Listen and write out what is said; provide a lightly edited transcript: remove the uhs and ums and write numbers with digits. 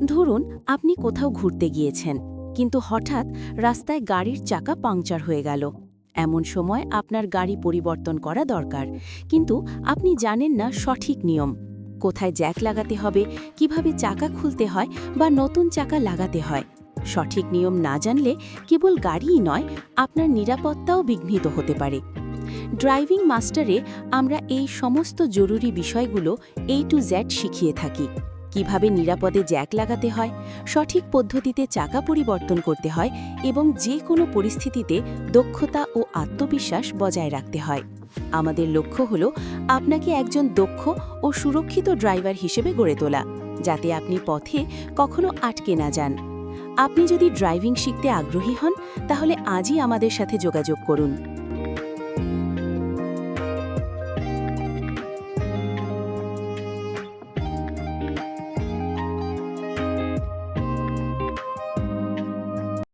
ধরুন আপনি কোথাও ঘুরতে গিয়েছেন, কিন্তু হঠাৎ রাস্তায় গাড়ির চাকা পাংচার হয়ে গেল। এমন সময় আপনার গাড়ি পরিবর্তন করা দরকার, কিন্তু আপনি জানেন না সঠিক নিয়ম। কোথায় জ্যাক লাগাতে হবে, কিভাবে চাকা খুলতে হয় বা নতুন চাকা লাগাতে হয়। সঠিক নিয়ম না জানলে কেবল গাড়িই নয়, আপনার নিরাপত্তাও বিঘ্নিত হতে পারে। ড্রাইভিং মাস্টারে আমরা এই সমস্ত জরুরি বিষয়গুলো টু জেড শিখিয়ে থাকি। কিভাবে নিরাপদে জ্যাক লাগাতে হয়, সঠিক পদ্ধতিতে চাকা পরিবর্তন করতে হয় এবং যে কোনো পরিস্থিতিতে দক্ষতা ও আত্মবিশ্বাস বজায় রাখতে হয়। আমাদের লক্ষ্য হল আপনাকে একজন দক্ষ ও সুরক্ষিত ড্রাইভার হিসেবে গড়ে তোলা, যাতে আপনি পথে কখনো আটকে না যান। আপনি যদি ড্রাইভিং শিখতে আগ্রহী হন, তাহলে আজই আমাদের সাথে যোগাযোগ করুন।